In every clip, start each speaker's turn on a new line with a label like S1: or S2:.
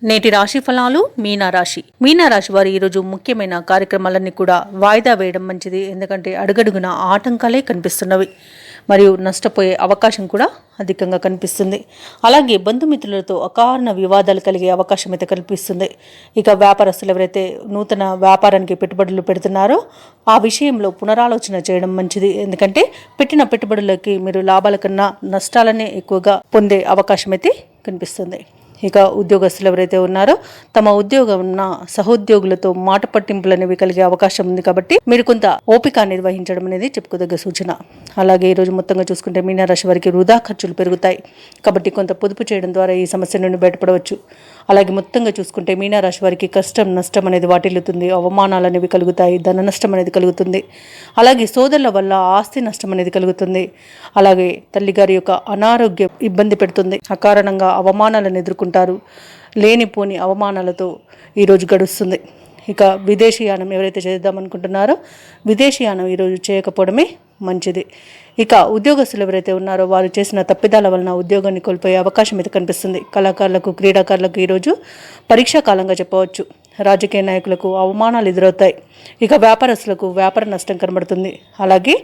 S1: నేటి రాశి ఫలాలు మీనరాశి వారు ఈరోజు ముఖ్యమైన కార్యక్రమాలన్నీ కూడా వాయిదా వేయడం మంచిది. ఎందుకంటే అడుగడుగున ఆటంకాలే కనిపిస్తున్నవి మరియు నష్టపోయే అవకాశం కూడా అధికంగా కనిపిస్తుంది. అలాగే బంధుమిత్రులతో అకారణ వివాదాలు కలిగే అవకాశం అయితే కనిపిస్తుంది. ఇక వ్యాపారస్తులు ఎవరైతే నూతన వ్యాపారానికి పెట్టుబడులు పెడుతున్నారో ఆ విషయంలో పునరాలోచన చేయడం మంచిది. ఎందుకంటే పెట్టిన పెట్టుబడులకి మీరు లాభాల కన్నా నష్టాలనే ఎక్కువగా పొందే అవకాశం అయితే కనిపిస్తుంది. ఇక ఉద్యోగస్తులు ఎవరైతే ఉన్నారో తమ ఉద్యోగం ఉన్న సహోద్యోగులతో మాట పట్టింపులు అనేవి కలిగే అవకాశం ఉంది. కాబట్టి మీరు కొంత ఓపిక నిర్వహించడం అనేది చెప్పుకోదగ్గ సూచన. అలాగే ఈరోజు మొత్తంగా చూసుకుంటే మీనరాశి వారికి వృధా ఖర్చులు పెరుగుతాయి. కాబట్టి కొంత పొదుపు చేయడం ద్వారా ఈ సమస్య నుండి బయటపడవచ్చు. అలాగే మొత్తంగా చూసుకుంటే మీనరాశి వారికి కష్టం నష్టం అనేది వాటిల్లుతుంది. అవమానాలు అనేవి కలుగుతాయి. ధన నష్టం అనేది కలుగుతుంది. అలాగే సోదరుల వల్ల ఆస్తి నష్టం అనేది కలుగుతుంది. అలాగే తల్లిగారి యొక్క అనారోగ్యం ఇబ్బంది పెడుతుంది. అకారణంగా అవమానాలను ఎదుర్కొంటారు. లేనిపోని అవమానాలతో ఈరోజు గడుస్తుంది. ఇక విదేశీయానం ఎవరైతే చేద్దామనుకుంటున్నారో విదేశీయానం ఈరోజు చేయకపోవడమే మంచిది. ఇక ఉద్యోగస్తులు ఎవరైతే ఉన్నారో వారు చేసిన తప్పిదాల వలన ఉద్యోగాన్ని కోల్పోయే అవకాశం అయితే కనిపిస్తుంది. కళాకారులకు క్రీడాకారులకు ఈరోజు పరీక్షా కాలంగా చెప్పవచ్చు. రాజకీయ నాయకులకు అవమానాలు ఎదురవుతాయి. ఇక వ్యాపారస్తులకు వ్యాపార నష్టం కనబడుతుంది. అలాగే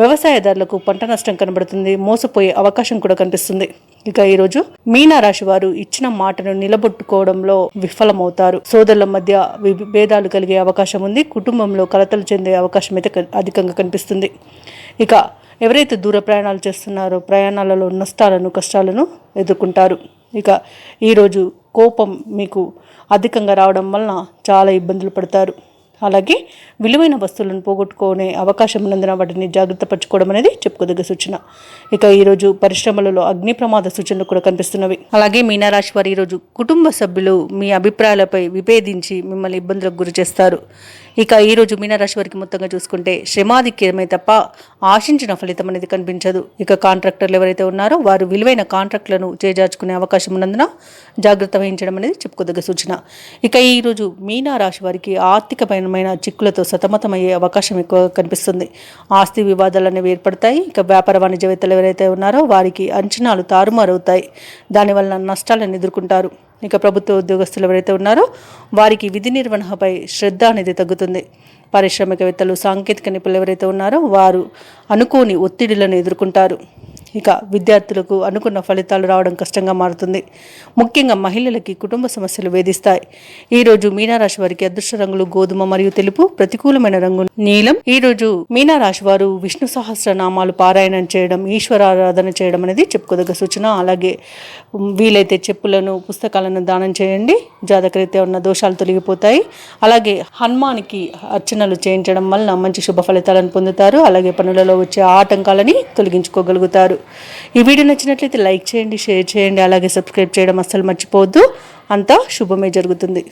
S1: వ్యవసాయదారులకు పంట నష్టం కనబడుతుంది. మోసపోయే అవకాశం కూడా కనిపిస్తుంది. ఇక ఈరోజు మీనరాశి వారు ఇచ్చిన మాటను నిలబెట్టుకోవడంలో విఫలమవుతారు. సోదరుల మధ్య భేదాలు కలిగే అవకాశం ఉంది. కుటుంబంలో కలతలు చెందే అవకాశం అయితే అధికంగా కనిపిస్తుంది. ఇక ఎవరైతే దూర ప్రయాణాలు చేస్తున్నారో ప్రయాణాలలో నష్టాలను కష్టాలను ఎదుర్కొంటారు. ఇక ఈరోజు కోపం మీకు అధికంగా రావడం వలన చాలా ఇబ్బందులు పడతారు. అలాగే విలువైన వస్తువులను పోగొట్టుకునే అవకాశం ఉన్నందున వాటిని జాగ్రత్త పరచుకోవడం అనేది చెప్పుకోదగ్గ సూచన. ఇక ఈరోజు పరిశ్రమలలో అగ్ని ప్రమాద సూచనలు కూడా కనిపిస్తున్నవి. అలాగే మీనరాశి వారు ఈరోజు కుటుంబ సభ్యులు మీ అభిప్రాయాలపై విభేదించి మిమ్మల్ని ఇబ్బందులకు గురి చేస్తారు. ఇక ఈరోజు మీనరాశి వారికి మొత్తంగా చూసుకుంటే శ్రమాధిక్యమే తప్ప ఆశించిన ఫలితం అనేది కనిపించదు. ఇక కాంట్రాక్టర్లు ఎవరైతే ఉన్నారో వారు విలువైన కాంట్రాక్టులను చేజార్చుకునే అవకాశం ఉన్నందున జాగ్రత్త వహించడం అనేది చెప్పుకోదగ్గ సూచన. ఇక ఈరోజు మీనరాశి వారికి ఆర్థికపరమైన చిక్కులతో సతమతమయ్యే అవకాశం ఎక్కువ కనిపిస్తుంది. ఆస్తి వివాదాలు అనేవి ఏర్పడతాయి. ఇక వ్యాపార వాణిజ్యవేత్తలు ఎవరైతే ఉన్నారో వారికి అంచనాలు తారుమారవుతాయి. దానివల్ల నష్టాలను ఎదుర్కొంటారు. ఇక ప్రభుత్వ ఉద్యోగస్తులు ఎవరైతే ఉన్నారో వారికి విధి నిర్వహణపై శ్రద్ధ అనేది తగ్గుతుంది. పారిశ్రామికవేత్తలు సాంకేతిక నిపుణులు ఎవరైతే ఉన్నారో వారు అనుకోని ఒత్తిడులను ఎదుర్కొంటారు. ఇక విద్యార్థులకు అనుకున్న ఫలితాలు రావడం కష్టంగా మారుతుంది. ముఖ్యంగా మహిళలకి కుటుంబ సమస్యలు వేధిస్తాయి. ఈరోజు మీనరాశి వారికి అదృష్ట రంగులు గోధుమ మరియు తెలుపు, ప్రతికూలమైన రంగు నీలం. ఈరోజు మీనరాశి వారు విష్ణు సహస్రనామాలు పారాయణం చేయడం, ఈశ్వరారాధన చేయడం అనేది చెప్పుకోదగ్గ సూచన. అలాగే వీలైతే చెప్పులను పుస్తకాలను దానం చేయండి. జాతకరీత్యా ఉన్న దోషాలు తొలగిపోతాయి. అలాగే హనుమానికి అర్చనలు చేయించడం వలన మంచి శుభ ఫలితాలను పొందుతారు. అలాగే పనులలో వచ్చే ఆటంకాలని తొలగించుకోగలుగుతారు. ఈ వీడియో నచ్చినట్లయితే లైక్ చేయండి, షేర్ చేయండి, అలాగే సబ్స్క్రైబ్ చేయడం అస్సలు మర్చిపోవద్దు. అంతా శుభమే జరుగుతుంది.